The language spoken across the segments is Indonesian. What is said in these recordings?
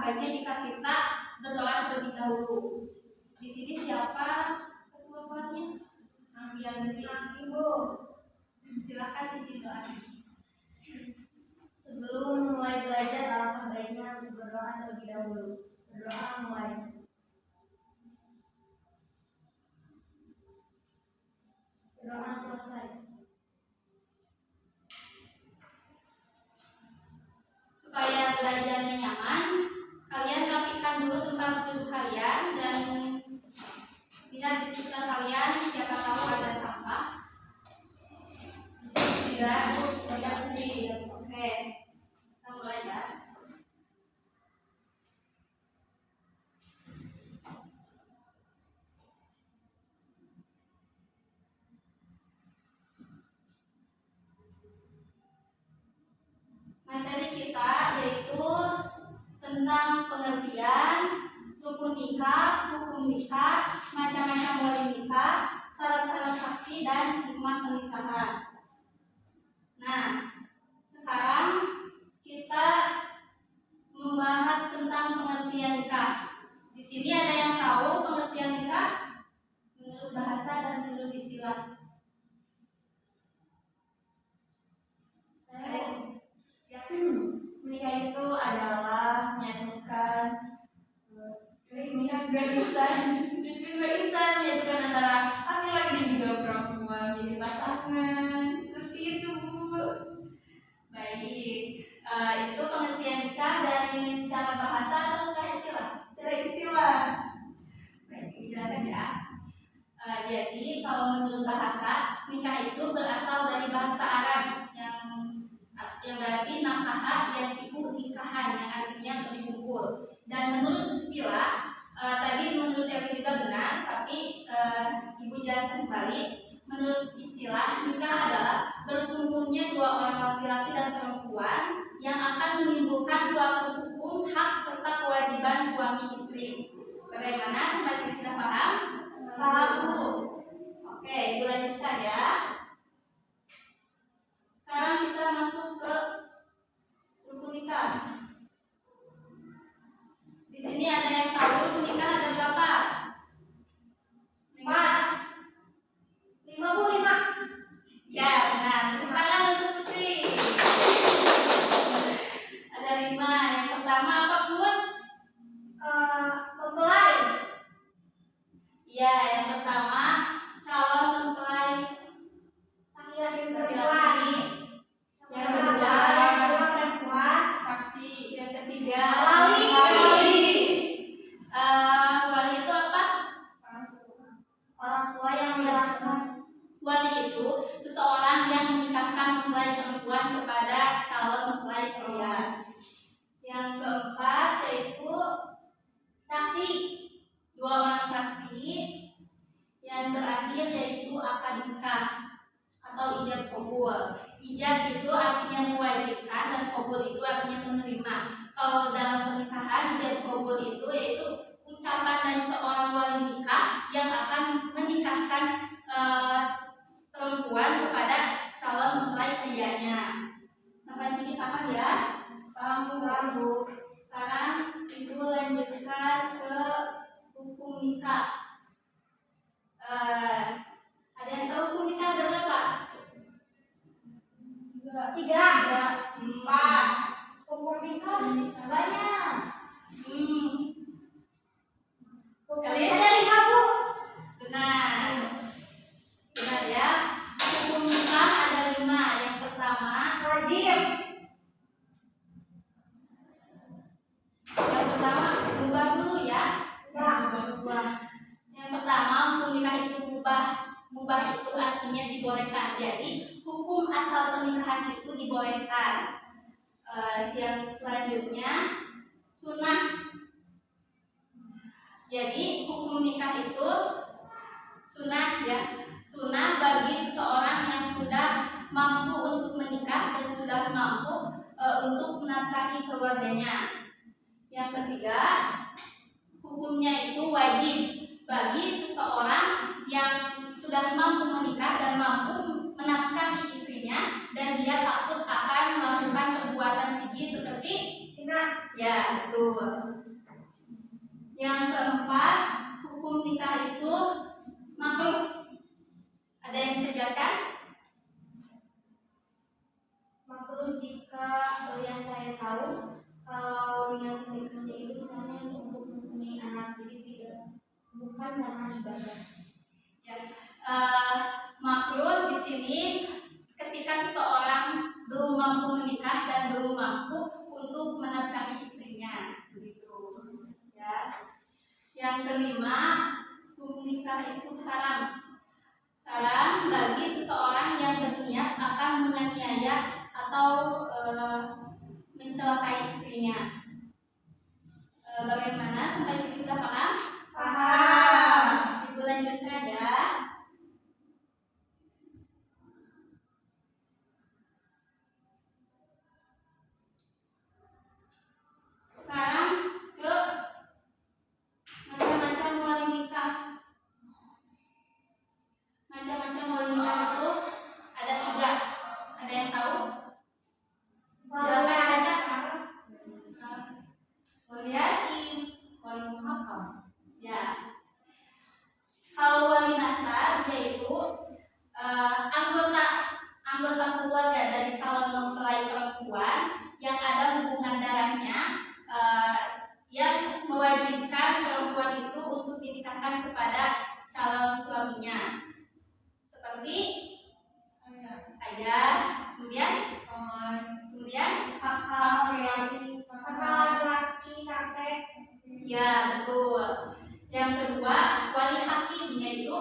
bahagia jika kita berdoa terlebih dahulu. Di sini siapa ketua kelasnya? Ibu. Silakan isi doanya. Sebelum mulai belajar, alangkah baiknya untuk berdoa terlebih dahulu. Berdoa mulai. Berdoa selesai. Supaya belajarnya nyaman, kalian rapikan dulu tempat duduk kalian dan lihat di sekitar kalian, siapa tahu ada sampah. Tidak, tidak sendiri. Oke, kita mulai ya. Materi kita yaitu tentang pengertian, rukun nikah, hukum nikah, macam-macam wali nikah, syarat-syarat saksi dan hikmah pernikahan. Nah, sekarang kita membahas tentang pengertian nikah. Di sini ada yang tahu pengertian nikah menurut bahasa dan menurut istilah? Menikah itu adalah menyatukan dua insan menyatukan antara laki-laki dan juga perempuan menjadi pasangan. Seperti itu, Bu. Baik, itu pengertian nikah dari secara bahasa atau secara istilah? Secara istilah. Baik, dijelaskan ya. Jadi kalau menurut bahasa, nikah itu berasal dari bahasa Arab yang berarti nakaha yang tipu nikahan, yang artinya berkumpul. Dan menurut istilah, tadi menurut yang juga benar, tapi Ibu jelaskan kembali. Menurut istilah, nikah adalah berkumpulnya dua orang laki-laki dan perempuan yang akan menimbulkan suatu hukum, hak, serta kewajiban suami istri. Bagaimana? Sampai sini sudah paham? Paham, Bu? Oke, Ibu lanjutkan ya. Sekarang kita masuk ke rukun nikah. Di sini ada yang tahu rukun nikah ada berapa? 5. Ya, benar. Tepuk tangan untuk Putri. Ada 5. Yang pertama apa, Bun? Mempelai. Ya, yang pertama calon mempelai Laki-laki laki-laki. Yang kedua perempuan. saksi. Yang ketiga Wali. Wali itu apa? Orang tua yang menyerahkan. Wali itu seseorang yang menikahkan mempelai perempuan kepada calon mempelai pria. Yang keempat yaitu saksi, 2 orang saksi. Yang terakhir yaitu akad nikah atau ijab qabul. Ijab itu artinya mewajibkan dan qabul itu artinya menerima. Kalau dalam pernikahan, ijab qabul itu yaitu ucapan dari seorang wali nikah yang akan menikahkan perempuan kepada calon mempelai prianya. Sampai sini paham ya? Paham, Bu. Sekarang Ibu lanjutkan ke hukum nikah. Ada yang tahu hukum nikah ada berapa? 3. 4. Hukum nikah banyak. Kalian Ada 5, Bu. benar. Benar ya. Hukum nikah ada 5. Yang pertama Wajib. Yang pertama ubah dulu ya. Ubah. Yang pertama hukum nikah itu ubah. Ubah itu artinya dibolehkan. Jadi hukum asal pernikahan itu dibolehkan. Yang selanjutnya sunnah. Jadi hukum nikah itu sunnah ya. Sunnah bagi seseorang yang sudah mampu untuk menikah dan sudah mampu untuk menafkahi keluarganya. Yang ketiga, hukumnya itu wajib bagi seseorang yang sudah mampu menikah dan mampu menafkahi istrinya dan dia takut akan melakukan perbuatan keji seperti Zina. ya betul. Yang keempat, hukum nikah itu makruh. Ada yang bisa jelaskan? Makruh jika yang saya tahu kalau yang menikahnya itu misalnya untuk mempunyai anak, jadi tidak bukan karena ibadah. Ya, makruh di sini ketika seseorang belum mampu menikah dan belum mampu untuk menafkahi istrinya, begitu. Ya. Yang kelima, hukum nikah itu haram. Haram bagi seseorang yang berniat akan menganiaya atau mencelakai istrinya. Bagaimana? Sampai sini sudah paham? Paham. Ibu lanjutkan ya. Sekarang ke macam-macam wali nikah. Macam-macam wali nikah itu ada 3. Ada yang tahu? Silakan baca. Wali yatim, wali muhakam. Ya. Kalau wali nasab yaitu anggota keluarga dari calon mempelai perempuan yang ada hubungan darahnya yang mewajibkan perempuan itu untuk dinikahkan kepada calon suaminya, seperti ayah, kemudian Kakak laki, kakek. ya betul. Yang kedua, wali hakim, yaitu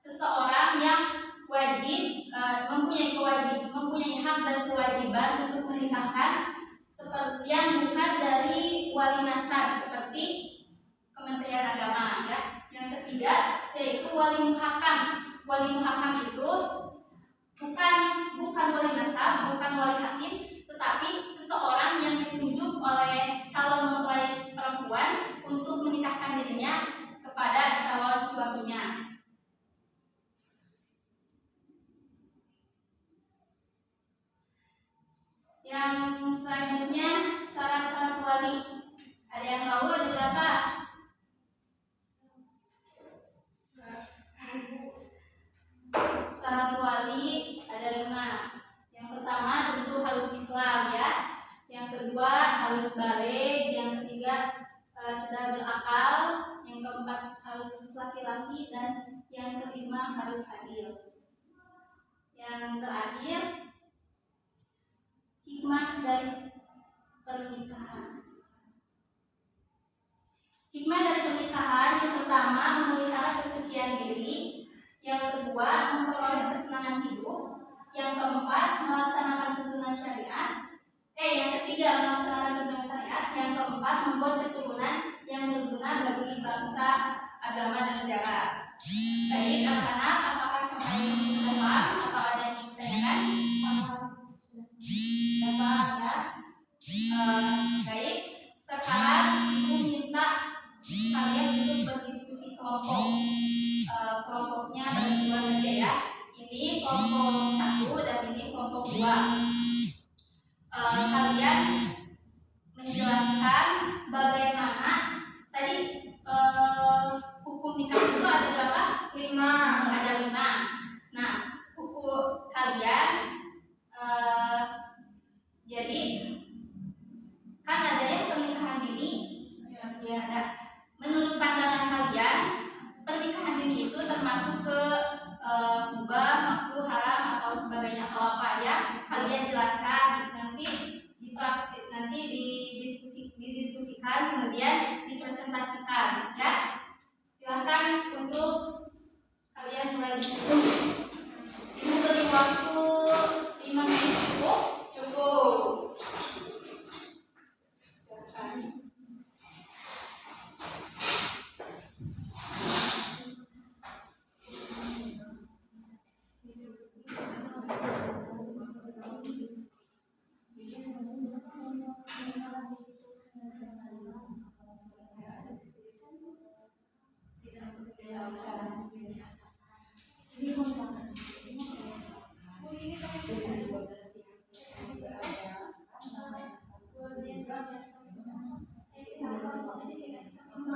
seseorang yang wajib mempunyai hak dan kewajiban untuk menikahkan seperti yang bukan dari wali nasab seperti Kementerian Agama, ya. Yang ketiga yaitu wali muhakam. Wali muhakam itu bukan wali nasab, bukan wali hakim, tetapi seseorang yang ditunjuk oleh calon mempelai perempuan untuk menikahkan dirinya kepada calon suaminya. Yang selanjutnya syarat-syarat wali. Ada yang tahu ada berapa? Syarat wali ada 5. Yang pertama tentu harus Islam, ya. Yang kedua harus baligh. Yang ketiga sudah berakal. Yang keempat harus laki-laki, dan yang kelima harus adil. Yang terakhir, hikmah dari pernikahan. Hikmah dari pernikahan yang pertama memelihara kesucian diri, yang kedua memperoleh ketenangan hidup, yang keempat melaksanakan tuntunan syariat, yang ketiga melaksanakan tuntunan syariat, yang keempat membuat keturunan yang berguna bagi bangsa, agama, dan negara. Baik, anak-anak, apakah sampai ini sudah paham atau ada yang ditanyakan? Sudah paham, ya? Baik, sekarang ibu minta kalian untuk berdiskusi kelompok. Kelompoknya ada 2 saja, ya. Ini kelompok 1 dan ini kelompok 2. Kalian menjelaskan bagaimana tadi hukum nikah itu ada berapa? 5. Ada 5. Nah, hukum kalian jadi kan ada yang pernikahan dini, ya ada. Menurut pandangan kalian, pernikahan dini itu termasuk ke mubah, makruh, haram atau sebagainya atau apa, ya? Kalian jelaskan nanti di praktik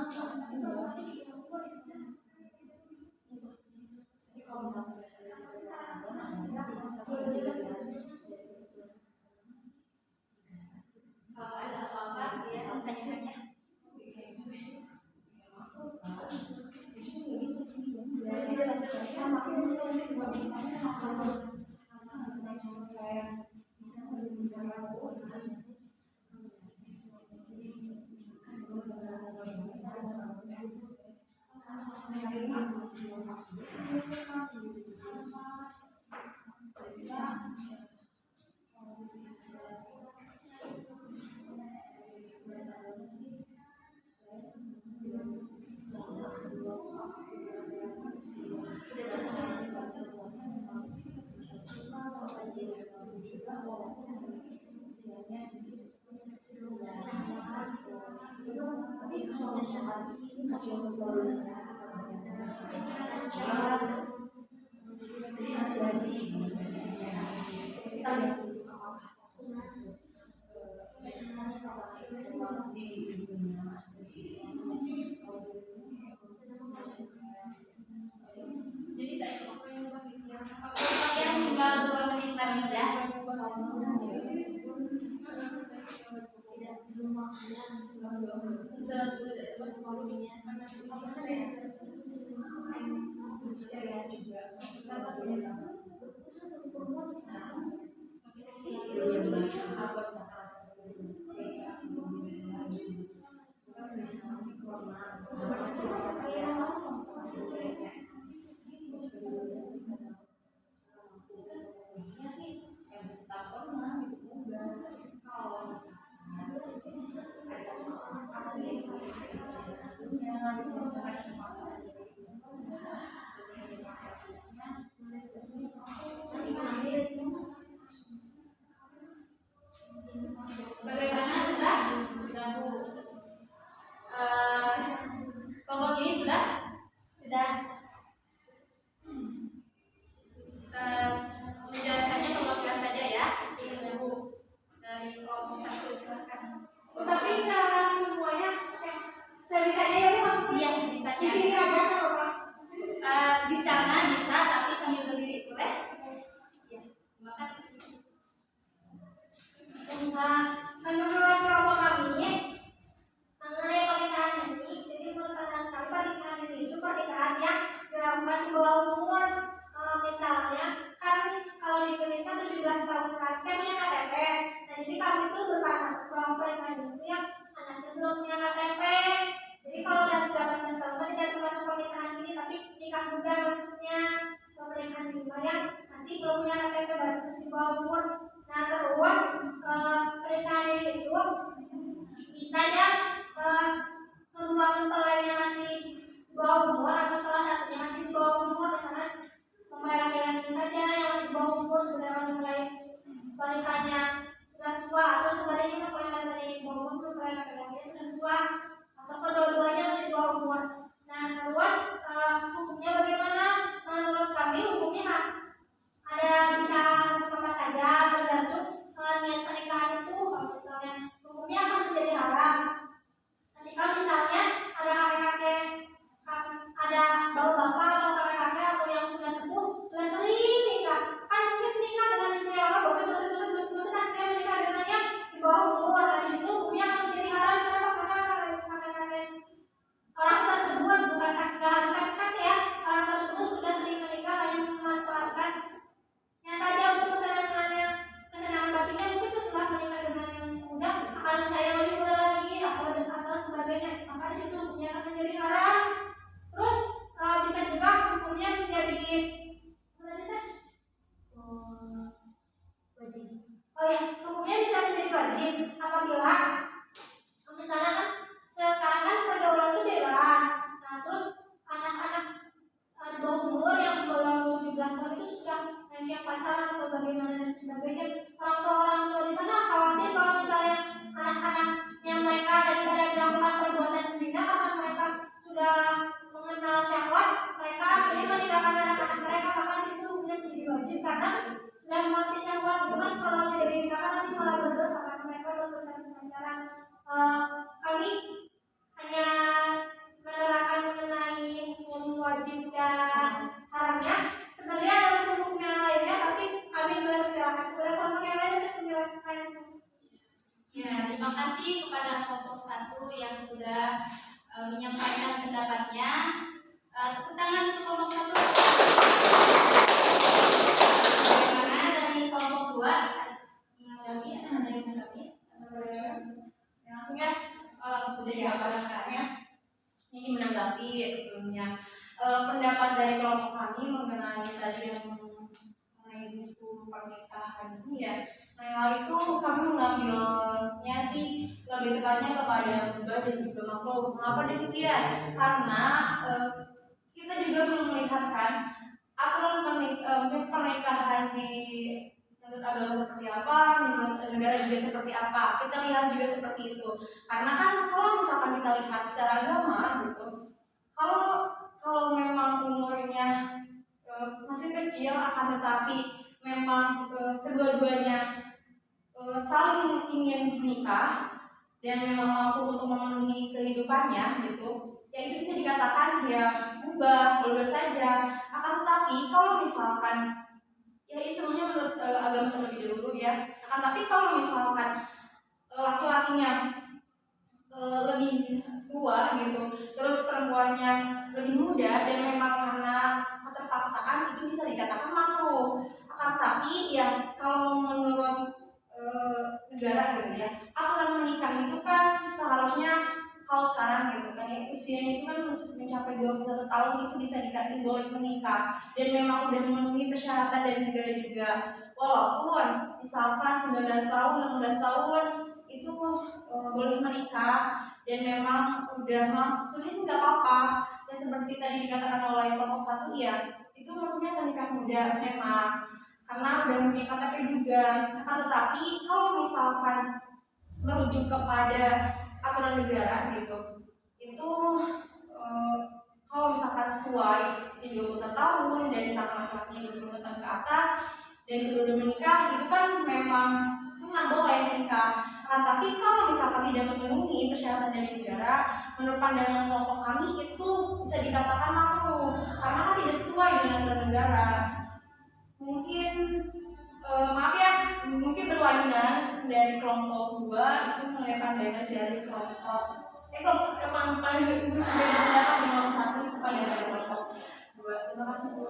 Kalau ada apa-apa ya kontak saja. Yang tinggal 2 menit lagi ya. Bagaimana sudah? Sudah Bu. Kelompok ini sudah? Sudah. Menjelaskannya kelompok saja ya. Iya Bu. Dari kelompok 1 silakan. Tapi nggak semuanya sebisanya ya Bu maksudnya? Iya, sebisanya. Di sini ada apa? Di sana bisa tapi sambil berdiri boleh? Ya, terima kasih. Menurut kelompok kami mengenai pernikahan ini, jadi menurut pandangan kami pernikahan ini itu pernikahan yang dilakukan di bawah umur. Misalnya kan kalau di Indonesia 17 tahun ke atas kan punya KTP. Nah jadi kami itu berpandangan bahwa pernikahan itu yang anaknya belum punya KTP. Jadi kalau udah 18 tahun kan tidak termasuk pernikahan ini, tapi nikah muda maksudnya. Pernikahan ini yang masih belum punya KTP baru masih di bawah umur. Nah terus pernikahan ini itu bisa ya kedua mempelainya masih di bawah umur atau salah satunya masih di bawah umur, misalnya mempelai laki-laki saja yang masih di bawah umur sedangkan mempelai wanitanya sudah tua, atau sebaliknya mempelai wanitanya di bawah umur mempelai laki-laki sudah tua, atau kedua-duanya masih di bawah umur. Nah terus hukumnya bagaimana? Menurut kami hukumnya ada bisa apa saja tergantung niat pernikahan itu. Kalau misalnya hukumnya akan menjadi haram ketika misalnya ada kakek-kakek, ada bapak-bapak atau kakek-kakek atau yang sudah sepuh sudah sering nikah, kan mungkin nikah dengan istri apa bosan akhirnya menikah dengan yang di bawah umur. Nah di situ hukumnya akan menjadi haram. Kenapa? Karena kakek-kakek orang tersebut bukan kakek, harus kakek ya, orang tersebut sudah sering menikah hanya memanfaatkan saja untuk kesenangan batinnya. Mungkin setelah menikah dengan yang muda akan mencari yang lebih muda lagi atau sebagainya, maka di situ hukumnya akan menjadi haram. Terus bisa juga hukumnya menjadi wajib. Oh ya, hukumnya bisa menjadi wajib apabila misalnya kan sekarang kan pergaulan itu bebas. Nah terus anak-anak di bawah umur yang belum 17 tahun itu sudah yang pacaran atau bagaimana dan sebagainya. Orang tua di sana khawatir kalau misalnya anak-anak yang mereka daripada melakukan perbuatan zina karena mereka sudah mengenal syahwat, mereka akhirnya menikahkan anak-anak mereka, maka situ hukumnya menjadi wajib karena sudah mengerti syahwat. Itu kan kalau tidak dinikahkan nanti malah berdosa karena mereka baru saja pacaran. Kami hanya Ya, terima kasih kepada kelompok 1 yang sudah menyampaikan pendapatnya. Tepuk tangan untuk kelompok 1. Bagaimana dari kelompok 2? Menanggapi? Ada yang menanggapi? Langsung ya. Sudah ya, silakan. Ya. Ini menanggapi sebelumnya pendapat dari kelompok kami mengenai tadi yang mengenai buku pernikahan ini ya. Nah, hal itu kami mengambilnya sih lebih tepatnya kepada Mbak dan juga makhluk. Mengapa demikian? Karena kita juga perlu melihatkan aturan pernikahan di menurut agama seperti apa, menurut negara juga seperti apa. Kita lihat juga seperti itu. Karena kan kalau misalkan kita lihat secara agama gitu, kalau memang umurnya masih kecil akan tetapi memang kedua-duanya saling ingin menikah dan memang mampu untuk memenuhi kehidupannya gitu, ya itu bisa dikatakan ya boleh saja. Akan tetapi kalau misalkan ya semuanya menurut agama terlebih dahulu ya, akan tapi kalau misalkan laki-lakinya lebih tua gitu, terus perempuannya lebih muda dan memang karena keterpaksaan itu bisa dikatakan makruh. Akan tapi ya kalau menurut negara gitu ya, aturan menikah itu kan seharusnya kalau sekarang gitu kan ya usianya itu kan mencapai 21 tahun itu bisa dikasih boleh menikah dan memang udah memenuhi persyaratan dari negara juga. Walaupun misalkan 19 tahun, 16 tahun itu boleh menikah dan memang udah sebenarnya sih nggak apa-apa. Dan seperti tadi dikatakan oleh kelompok 1 ya, itu maksudnya menikah muda memang karena udah punya KTP juga. Akan tetapi kalau misalkan merujuk kepada aturan negara gitu, itu kalau misalkan sesuai usia 21 tahun dan misalkan laki-lakinya 20 tahun ke atas dan kedua menikah, itu kan memang senang boleh menikah. Nah, tapi kalau misalkan tidak memenuhi persyaratan dari negara, menurut pandangan kelompok kami itu bisa dikatakan makruh karena kan tidak sesuai dengan aturan negara. Mungkin maaf ya, mungkin berlainan dari kelompok 2 itu mengenai pandangan dari kelompok emang paling berbeda pendapat di kelompok 1 itu pandangan dari kelompok 2. Terima kasih Bu.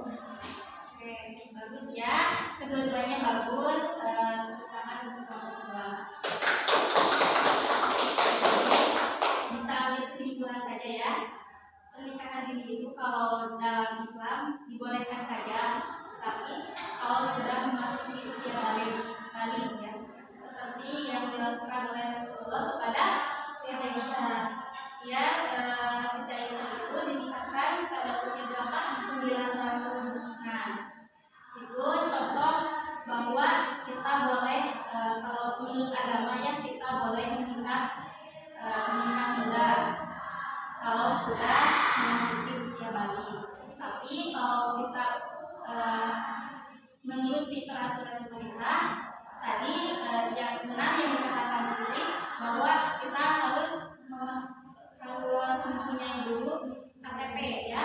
Oke, bagus ya. Kedua-duanya bagus. Tepuk tangan untuk kelompok 2. Bisa ambil kesimpulan saja ya. Pernikahan dini itu kalau dalam Islam dibolehkan saja, tapi kalau sudah memasuki usia balik ya, seperti yang dilakukan oleh Rasulullah kepada Siti Aisyah. Ya, Siti Aisyah itu dinikahkan pada usia berapa? 9 tahun. Nah, itu contoh bahwa kita boleh kalau menurut agama ya kita boleh menikah muda kalau sudah memasuki usia balik. Tapi kalau kita menuruti peraturan pemerintah tadi yang benar yang dikatakan Putri bahwa kita harus mempunyai dulu KTP ya,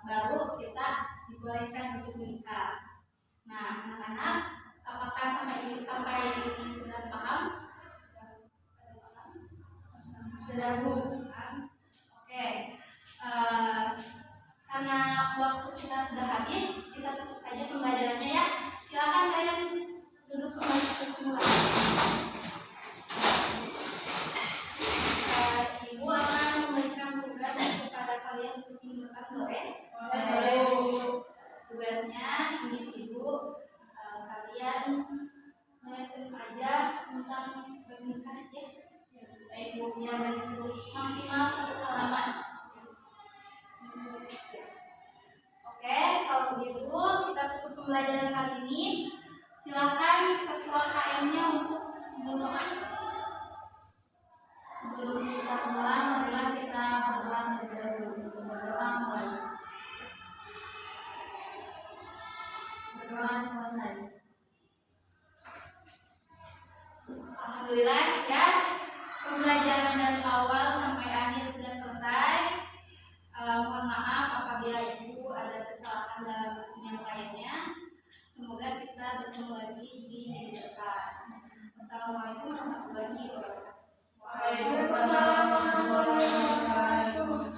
baru kita dibolehkan untuk menikah. Nah, anak-anak, apakah sampai ini sudah paham? Sudah Bu? Oke. Karena waktu kita sudah habis, kita tutup saja pembelajarannya ya. Silakan kalian duduk kembali ke semula. Ibu akan memberikan tugas kepada kalian untuk minggu depan, boleh? Tugasnya individu kalian menyusun aja tentang menikah ya. Ibu yang maksimal 1 halaman. Oke, kalau begitu kita tutup pembelajaran kali ini. Silakan ketua KM-nya untuk berdoa. Sebelum kita mulai, marilah kita berdoa terlebih dahulu. Untuk berdoa mulai. Berdoa selesai. Alhamdulillah ya, pembelajaran dari awal sampai akhir sudah selesai. Mohon maaf apabila Ibu ada kesalahan dalam penyampaiannya. Semoga kita bertemu lagi di minggu depan. Wassalamualaikum warahmatullahi wabarakatuh. Waalaikumsalam warahmatullahi wabarakatuh.